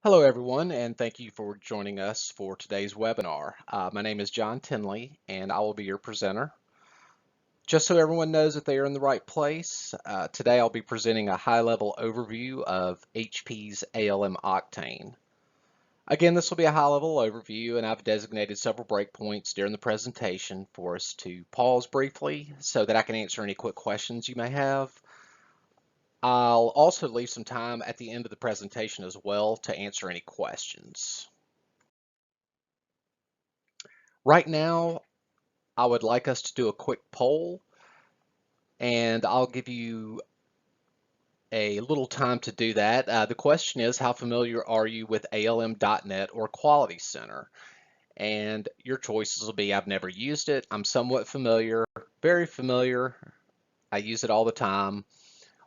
Hello, everyone, and thank you for joining us for today's webinar. My name is John Tinley, and I will be your presenter. Just so everyone knows that they are in the right place, today I'll be presenting a high-level overview of HP's ALM Octane. Again, this will be a high-level overview, and I've designated several breakpoints during the presentation for us to pause briefly so that I can answer any quick questions you may have. I'll also leave some time at the end of the presentation as well to answer any questions. Right now, I would like us to do a quick poll, and I'll give you a little time to do that. The question is, how familiar are you with ALM.NET or Quality Center? And your choices will be, I've never used it, I'm somewhat familiar, very familiar, I use it all the time,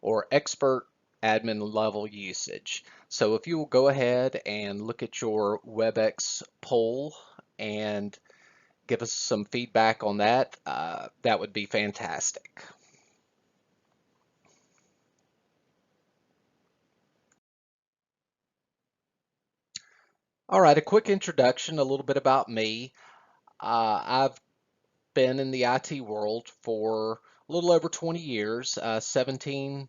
or expert admin level usage. So if you will go ahead and look at your WebEx poll and give us some feedback on that, that would be fantastic. All right, a quick introduction, a little bit about me. I've been in the IT world for a little over 20 years, 17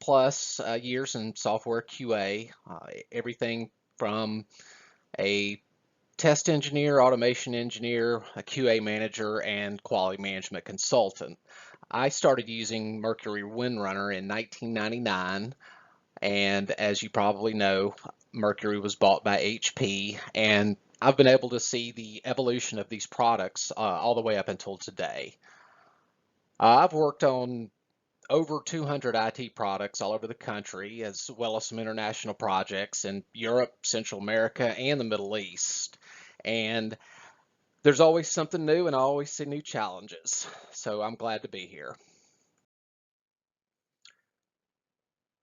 plus years in software QA, everything from a test engineer, automation engineer, a QA manager, and quality management consultant. I started using Mercury Windrunner in 1999. And as you probably know, Mercury was bought by HP, and I've been able to see the evolution of these products all the way up until today. I've worked on over 200 IT products all over the country, as well as some international projects in Europe, Central America, and the Middle East. And there's always something new, and I always see new challenges. So I'm glad to be here.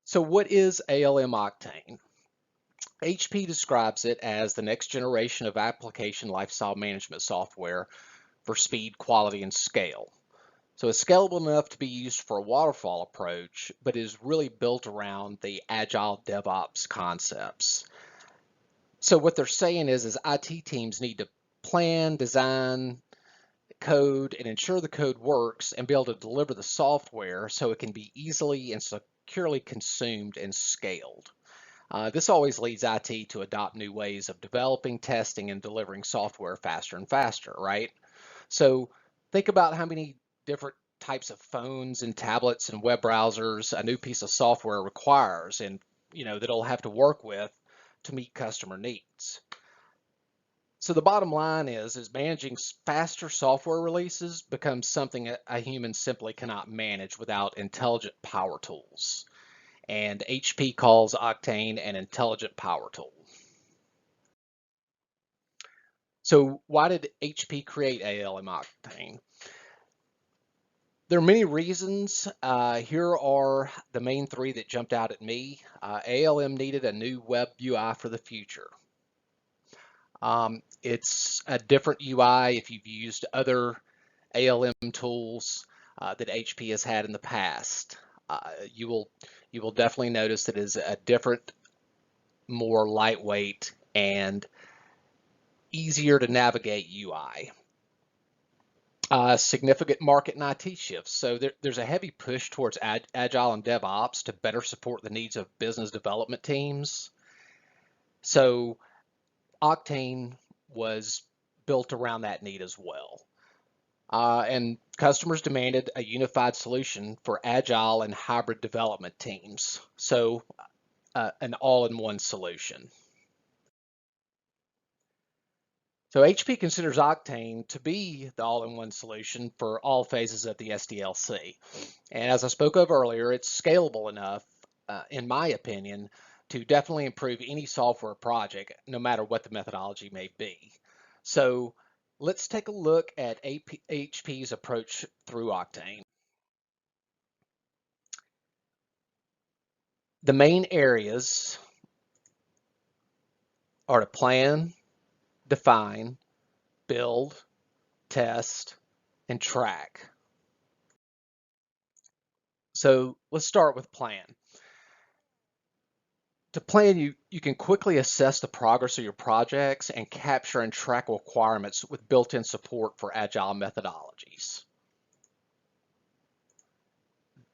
So, what is ALM Octane? HP describes it as the next generation of application lifecycle management software for speed, quality, and scale. So it's scalable enough to be used for a waterfall approach, but is really built around the agile DevOps concepts. So what they're saying is IT teams need to plan, design, code, and ensure the code works and be able to deliver the software so it can be easily and securely consumed and scaled. This always leads IT to adopt new ways of developing, testing, and delivering software faster and faster, right? So think about how many different types of phones and tablets and web browsers a new piece of software requires and that it'll have to work with to meet customer needs. So the bottom line is managing faster software releases becomes something a human simply cannot manage without intelligent power tools. And HP calls Octane an intelligent power tool. So why did HP create ALM Octane? There are many reasons. Here are the main three that jumped out at me. ALM needed a new web UI for the future. It's a different UI if you've used other ALM tools that HP has had in the past. You will definitely notice that it is a different, more lightweight, and easier to navigate UI. Significant market and IT shifts. So there's a heavy push towards Agile and DevOps to better support the needs of business development teams. So Octane was built around that need as well. And customers demanded a unified solution for Agile and hybrid development teams. So an all-in-one solution. So HP considers Octane to be the all-in-one solution for all phases of the SDLC. And as I spoke of earlier, it's scalable enough, in my opinion, to definitely improve any software project, no matter what the methodology may be. So let's take a look at HP's approach through Octane. The main areas are to plan, define, build, test, and track. So let's start with plan. To plan, you can quickly assess the progress of your projects and capture and track requirements with built-in support for agile methodologies.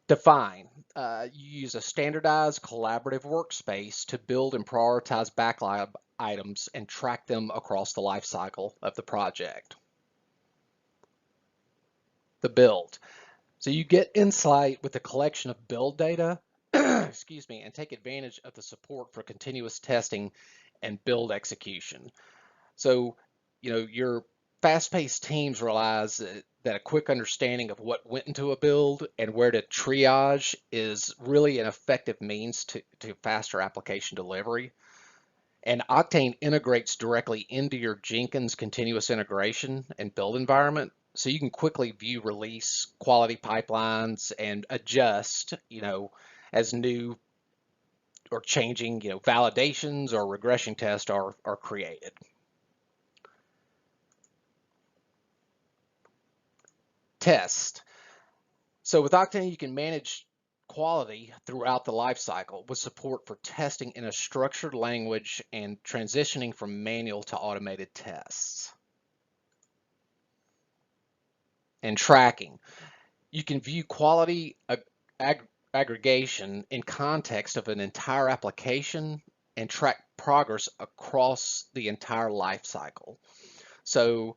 Define. You use a standardized collaborative workspace to build and prioritize backlog items and track them across the life cycle of the project. The build. So you get insight with a collection of build data, excuse me, and take advantage of the support for continuous testing and build execution. So, your fast-paced teams realize that a quick understanding of what went into a build and where to triage is really an effective means to faster application delivery. And Octane integrates directly into your Jenkins continuous integration and build environment. So you can quickly view release quality pipelines and adjust, as new or changing, validations or regression tests are created. Test. So with Octane, you can manage quality throughout the lifecycle with support for testing in a structured language and transitioning from manual to automated tests. And tracking. You can view quality aggregation in context of an entire application and track progress across the entire lifecycle. So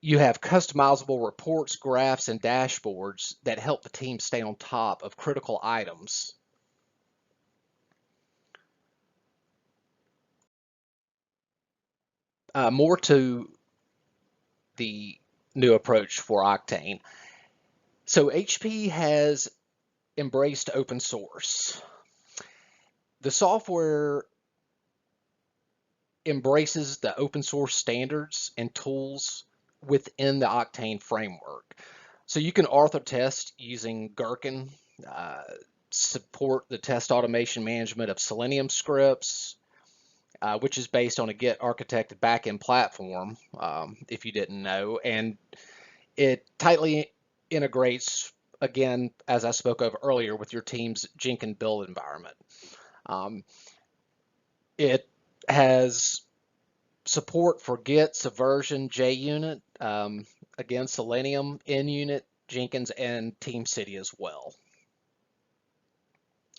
you have customizable reports, graphs, and dashboards that help the team stay on top of critical items. More to the new approach for Octane. So HP has embraced open source. The software embraces the open source standards and tools within the Octane framework. So you can author test using Gherkin, support the test automation management of Selenium scripts, which is based on a Git architected backend platform, if you didn't know, and it tightly integrates, again, as I spoke of earlier, with your team's Jenkins build environment. It has support for Git, Subversion, JUnit, again, Selenium, NUnit, Jenkins, and TeamCity as well.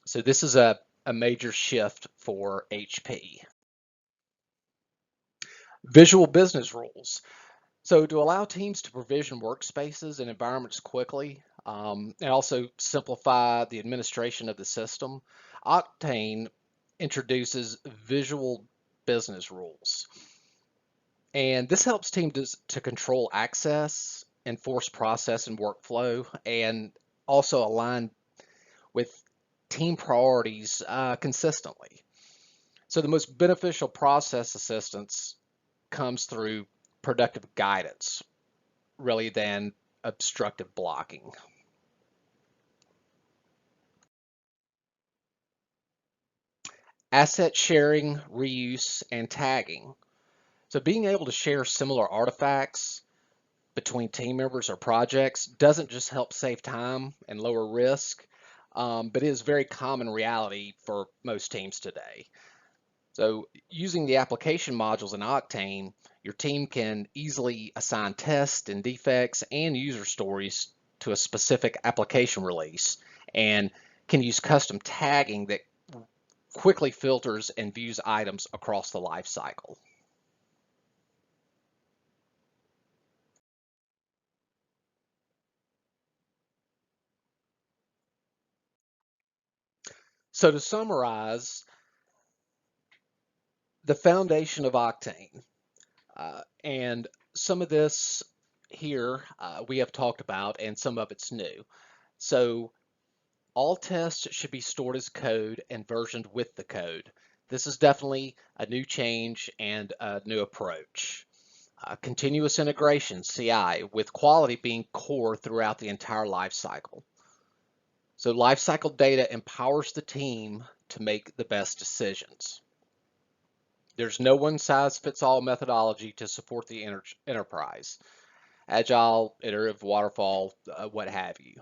So this is a major shift for HP. Visual business rules. So to allow teams to provision workspaces and environments quickly, and also simplify the administration of the system, Octane introduces visual business rules. And this helps teams to control access, enforce process and workflow, and also align with team priorities consistently. So the most beneficial process assistance comes through productive guidance, really, than obstructive blocking. Asset sharing, reuse, and tagging. So being able to share similar artifacts between team members or projects doesn't just help save time and lower risk, but is very common reality for most teams today. So using the application modules in Octane, your team can easily assign tests and defects and user stories to a specific application release, and can use custom tagging that quickly filters and views items across the life cycle. So to summarize, the foundation of Octane, and some of this here we have talked about, and some of it's new. So all tests should be stored as code and versioned with the code. This is definitely a new change and a new approach. Continuous integration, CI, with quality being core throughout the entire life cycle. So life cycle data empowers the team to make the best decisions. There's no one-size-fits-all methodology to support the enterprise. Agile, iterative, waterfall, what have you.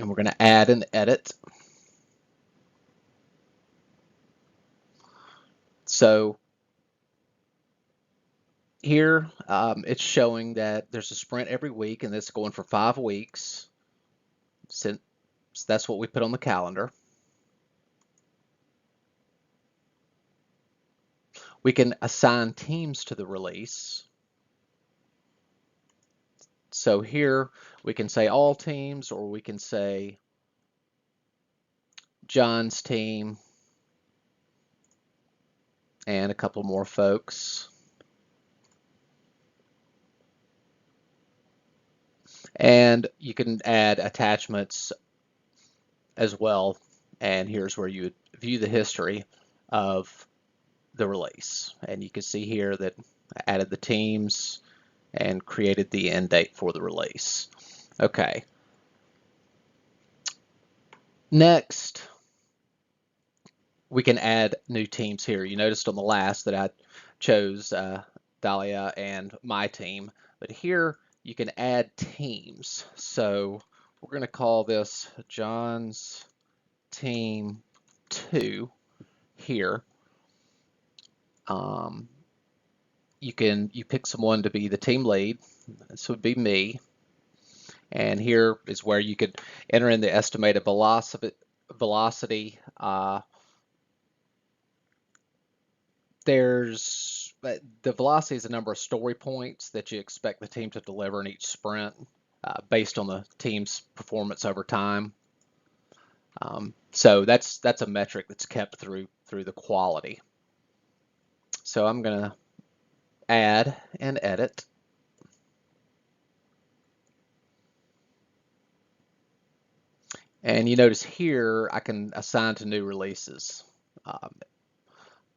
and we're going to add and edit. So here it's showing that there's a sprint every week, and this is going for 5 weeks. Since that's what we put on the calendar. We can assign teams to the release. So here we can say all teams, or we can say John's team and a couple more folks. And you can add attachments as well. And here's where you would view the history of the release. And you can see here that I added the teams and created the end date for the release. Okay. Next, we can add new teams here. You noticed on the last that I chose Dahlia and my team, but here you can add teams. So we're going to call this John's Team 2 here. You pick someone to be the team lead. This would be me. And here is where you could enter in the estimated velocity. The velocity is the number of story points that you expect the team to deliver in each sprint based on the team's performance over time. So that's a metric that's kept through the quality. So I'm going to add and edit. And you notice here I can assign to new releases.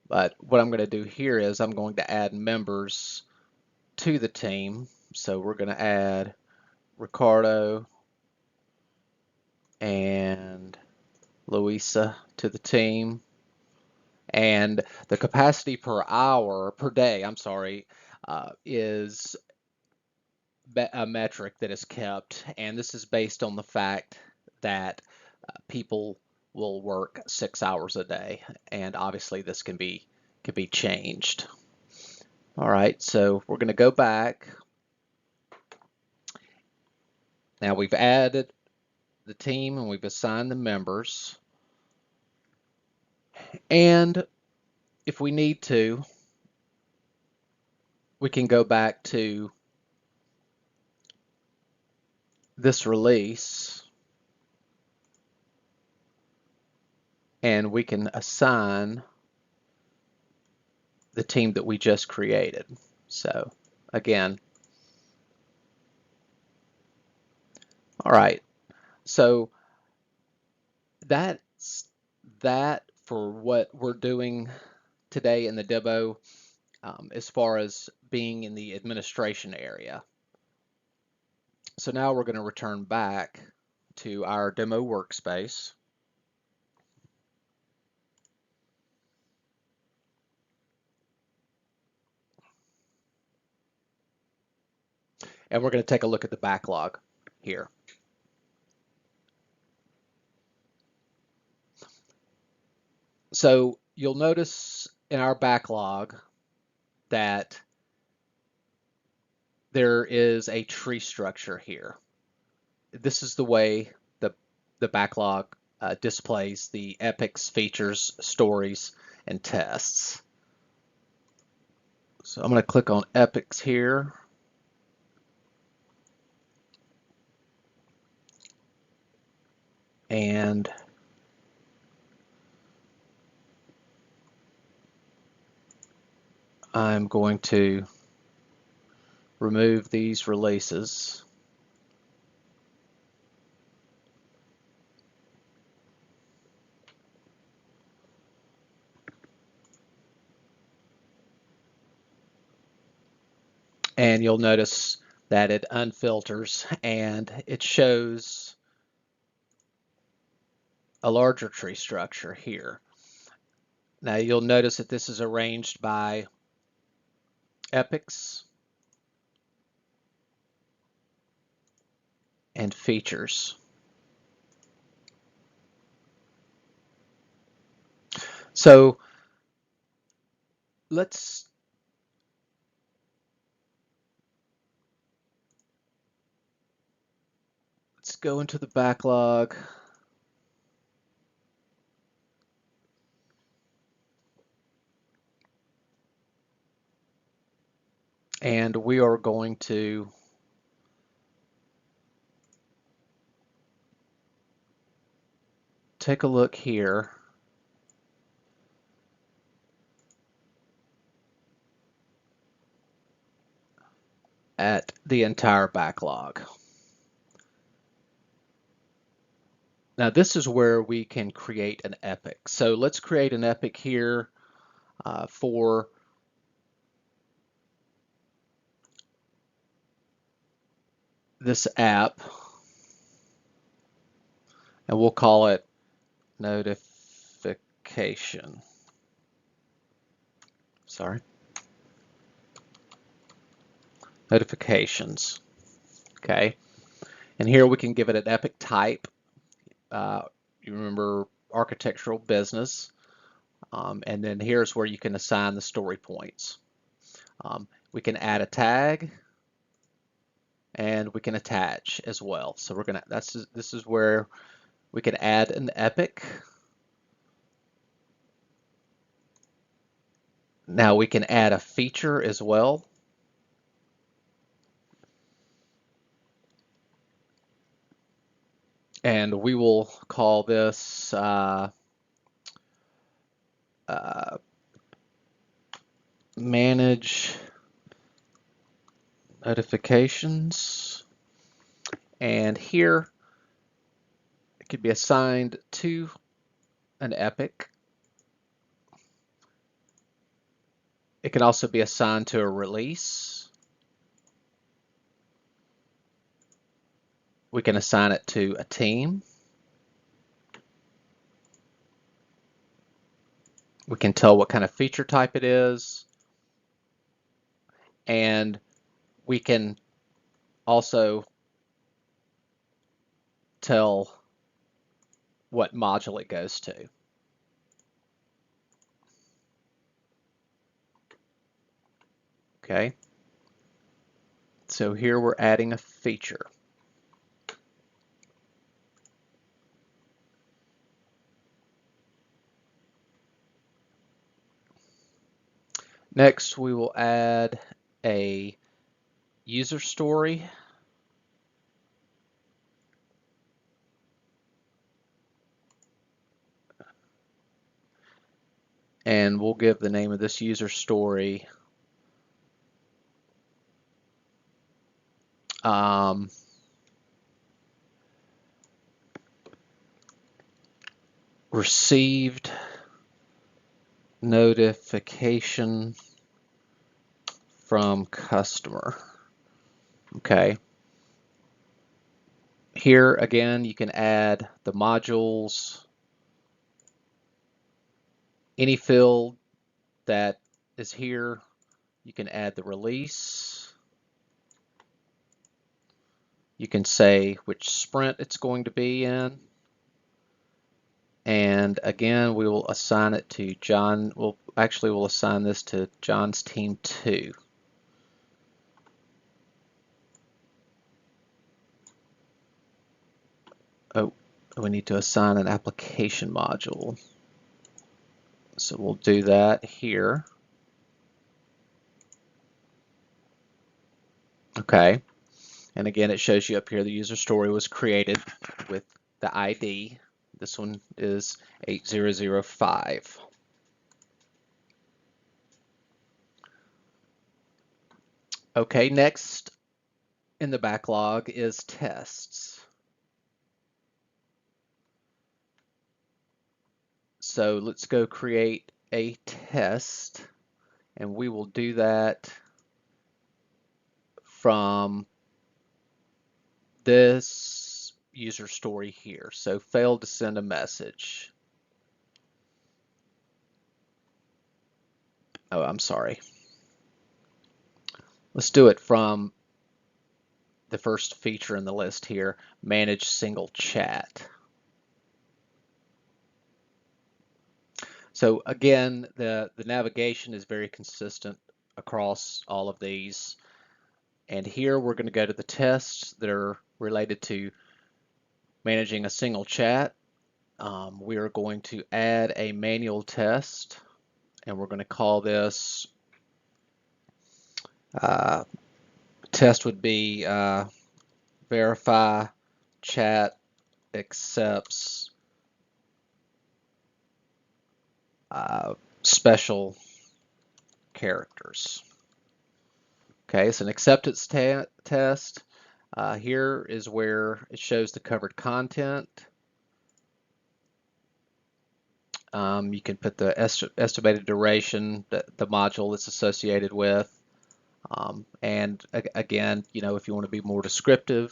But what I'm going to do here is I'm going to add members to the team. So we're going to add Ricardo and Louisa to the team. And the capacity per day, is a metric that is kept. And this is based on the fact that people will work 6 hours a day. And obviously this can be changed. All right, so we're going to go back. Now we've added the team and we've assigned the members. And if we need to, we can go back to this release and we can assign the team that we just created. So again, all right, so that's that for what we're doing today in the demo as far as being in the administration area. So now we're going to return back to our demo workspace. And we're going to take a look at the backlog here. So you'll notice in our backlog that there is a tree structure here. This is the way the backlog displays the epics, features, stories, and tests. So I'm going to click on epics here. And I'm going to remove these releases. And you'll notice that it unfilters and it shows a larger tree structure here. Now you'll notice that this is arranged by epics and features. So let's go into the backlog. And we are going to take a look here at the entire backlog. Now this is where we can create an epic. So let's create an epic here for this app, and we'll call it notification. Sorry. Notifications. Okay. And here we can give it an epic type. You remember architectural business. And then here's where you can assign the story points. We can add a tag and we can attach as well. So we're gonna, this is where we can add an epic. Now we can add a feature as well. And we will call this manage notifications. And here it could be assigned to an epic. It can also be assigned to a release. We can assign it to a team. We can tell what kind of feature type it is. And we can also tell what module it goes to. Okay. So here we're adding a feature. Next, we will add a user story. And we'll give the name of this user story received notification from customer. Okay. Here again, you can add the modules, any field that is here. You can add the release. You can say which sprint it's going to be in. And again, we will assign it to John. We'll assign this to John's team 2. Oh, we need to assign an application module. So we'll do that here. Okay. And again, it shows you up here the user story was created with the ID. This one is 8005. Okay, next in the backlog is tests. So let's go create a test, and we will do that from this user story here. So failed to send a message. Oh, I'm sorry. Let's do it from the first feature in the list here, manage single chat. So again, the navigation is very consistent across all of these. And here we're going to go to the tests that are related to managing a single chat. We are going to add a manual test, and we're going to call this test would be verify chat accepts special characters. Okay, it's an acceptance test. Here is where it shows the covered content. You can put the estimated duration, the module it's associated with. And again, if you want to be more descriptive,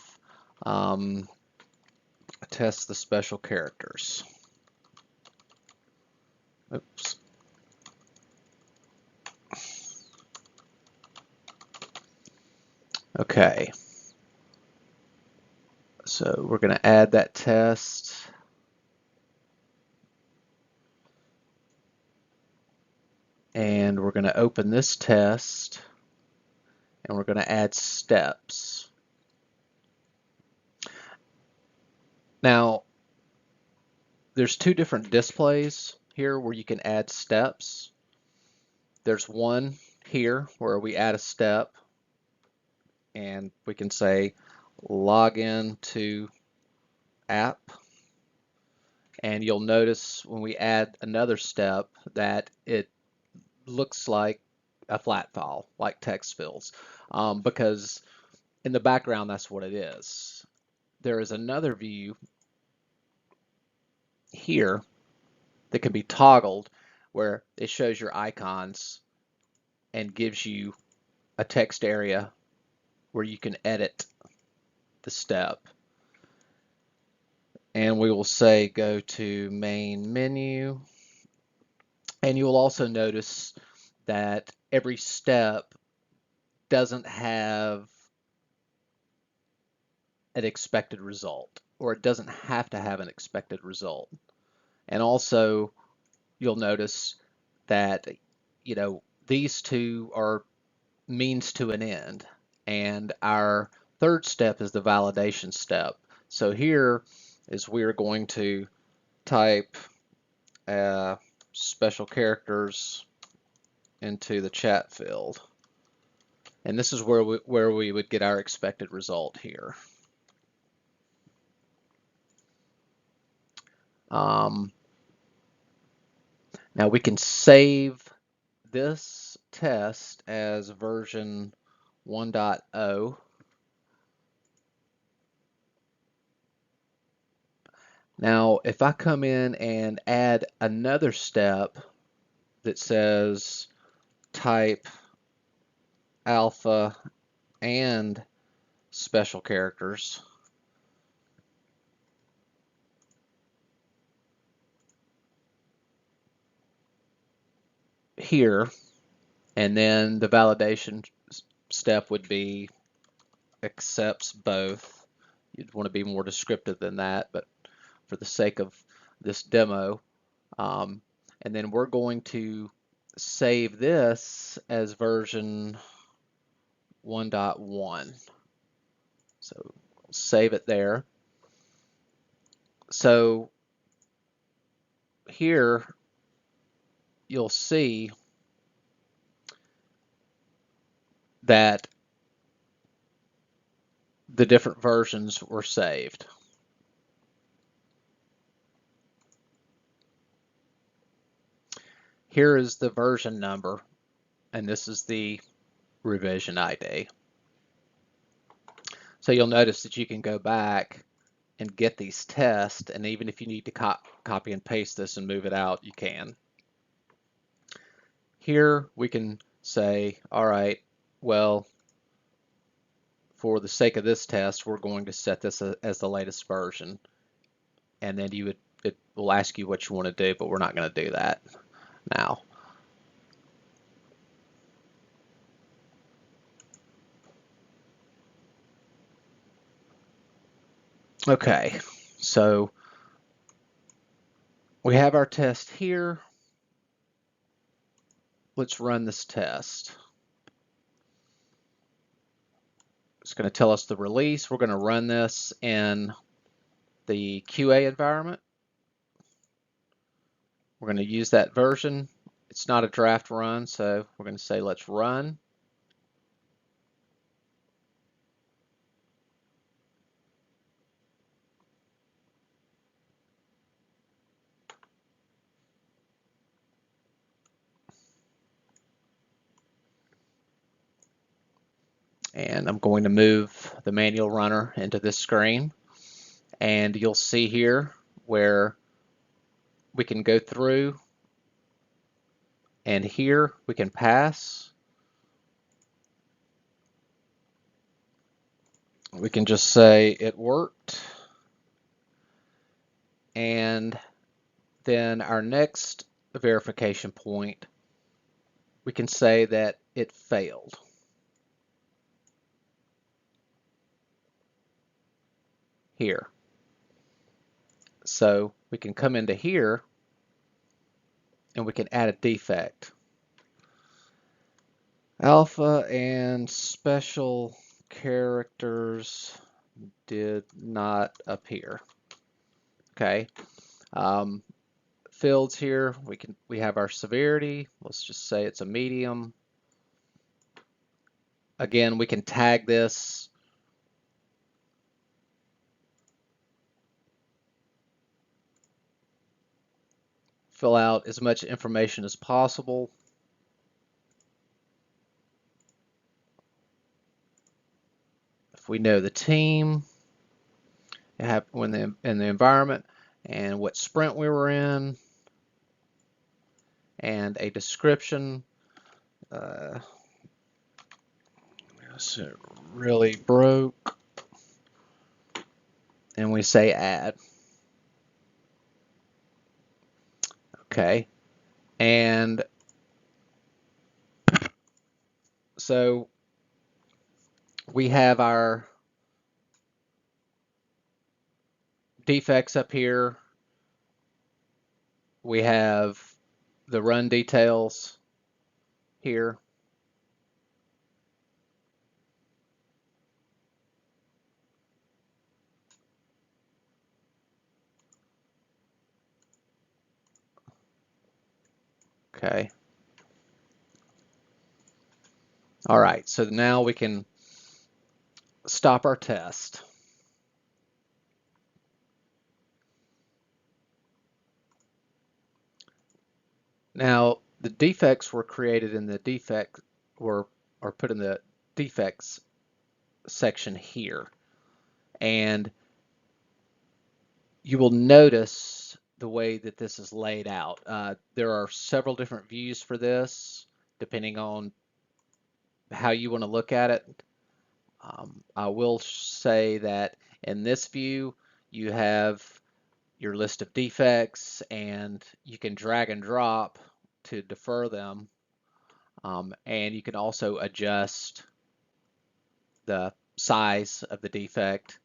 test the special characters. Oops. Okay. So we're going to add that test. And we're going to open this test, and we're going to add steps. Now, there's two different displays here where you can add steps. There's one here where we add a step, and we can say log in to app. And you'll notice when we add another step that it looks like a flat file, like text fields, because in the background that's what it is. There is another view here that can be toggled where it shows your icons and gives you a text area where you can edit the step. And we will say go to main menu, and you will also notice that every step doesn't have an expected result, or it doesn't have to have an expected result. And also you'll notice that these two are means to an end, and our third step is the validation step. So here is we're going to type special characters into the chat field, and this is where we would get our expected result here. Now we can save this test as version 1.0. Now, if I come in and add another step that says type alpha and special characters, here, and then the validation step would be accepts both. You'd want to be more descriptive than that, but for the sake of this demo, and then we're going to save this as version 1.1. So save it there. So here you'll see that the different versions were saved. Here is the version number, and this is the revision ID. So you'll notice that you can go back and get these tests, and even if you need to copy and paste this and move it out, you can. Here we can say, all right, well, for the sake of this test, we're going to set this as the latest version, and then it will ask you what you want to do, but we're not going to do that now. Okay, so we have our test here, let's run this test. It's going to tell us the release. We're going to run this in the QA environment. We're going to use that version. It's not a draft run, so we're going to say let's run. And I'm going to move the manual runner into this screen. And you'll see here where we can go through, and here we can pass. We can just say it worked. And then our next verification point, we can say that it failed. Here. So we can come into here and we can add a defect. Alpha and special characters did not appear. Okay. Fields here, we have our severity. Let's just say it's a medium. Again, we can tag this. Fill out as much information as possible. If we know the team, when in the environment, and what sprint we were in, and a description. So it really broke, and we say add. Okay, and so we have our defects up here. We have the run details here. Okay. All right, so now we can stop our test. Now, the defects were created in the are put in the defects section here. And you will notice the way that this is laid out. There are several different views for this, depending on how you want to look at it. I will say that in this view, you have your list of defects, and you can drag and drop to defer them. And you can also adjust the size of the defect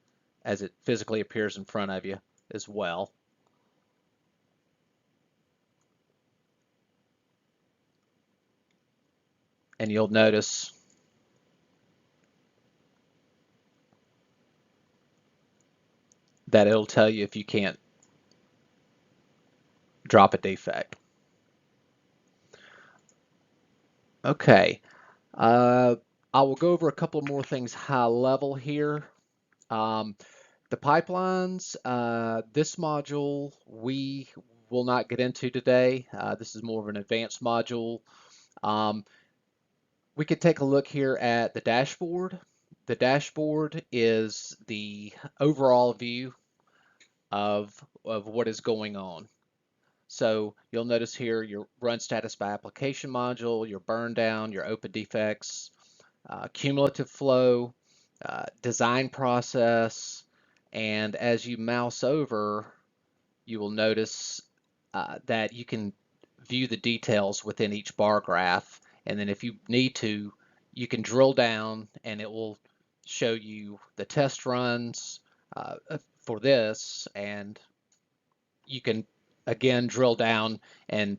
as it physically appears in front of you as well. And you'll notice that it'll tell you if you can't drop a defect. Okay, I will go over a couple more things high level here. The pipelines, this module we will not get into today. This is more of an advanced module. We could take a look here at the dashboard. The dashboard is the overall view of what is going on. So you'll notice here your run status by application module, your burn down, your open defects, cumulative flow, design process, and as you mouse over, you will notice that you can view the details within each bar graph, and then if you need to, you can drill down and it will show you the test runs for this, and you can again drill down and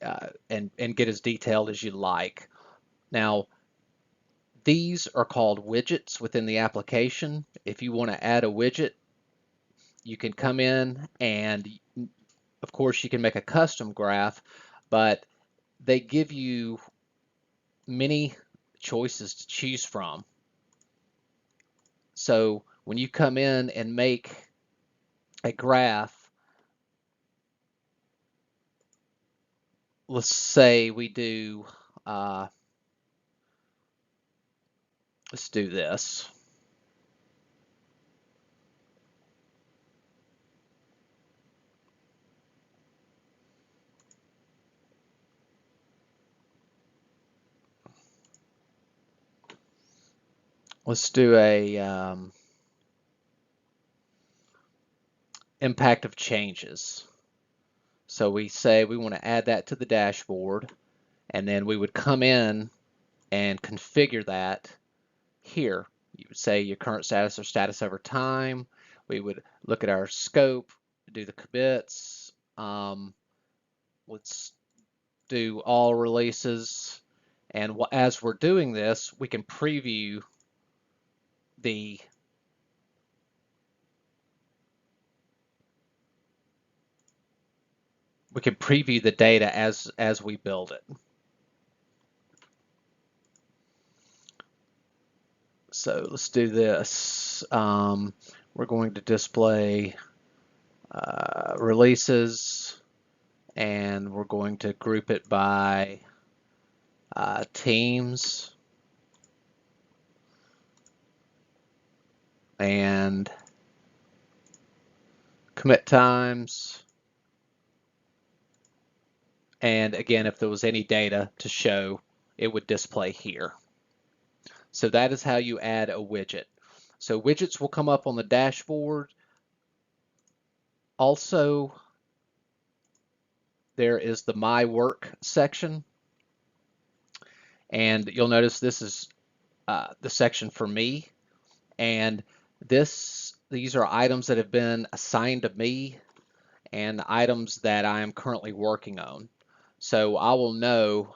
and get as detailed as you like. Now, these are called widgets within the application. If you want to add a widget, you can come in and, of course, you can make a custom graph, but they give you many choices to choose from. So when you come in and make a graph, let's say we do, let's do this. Let's do a impact of changes. So we say we want to add that to the dashboard, and then we would come in and configure that here. You would say your current status or status over time. We would look at our scope, do the commits. Let's do all releases. And as we're doing this, we can preview the data as we build it. So let's do this. We're going to display releases, and we're going to group it by teams and commit times. And again, if there was any data to show, it would display here. So that is how you add a widget. So widgets will come up on the dashboard. Also, there is the My Work section. And you'll notice this is the section for me. And these are items that have been assigned to me and items that I am currently working on. So I will know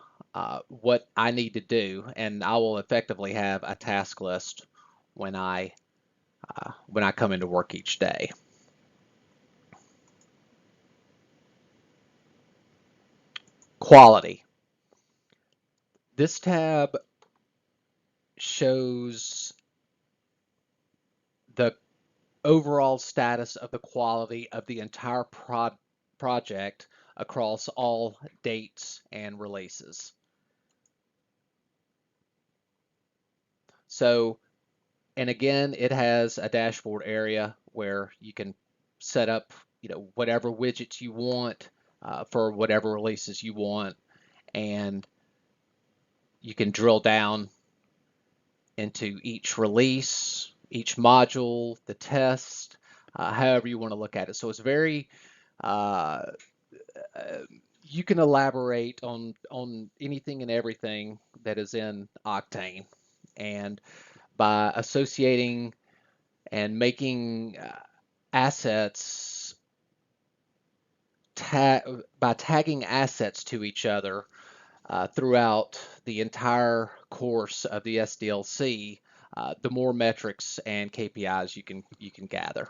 what I need to do, and I will effectively have a task list when I come into work each day. Quality. This tab shows the overall status of the quality of the entire project across all dates and releases. So, and again, it has a dashboard area where you can set up, whatever widgets you want for whatever releases you want, and you can drill down into each release, each module, the test, however you want to look at it. So it's very uh, you can elaborate on anything and everything that is in Octane, and by associating and making assets by tagging assets to each other throughout the entire course of the SDLC, the more metrics and KPIs you can gather.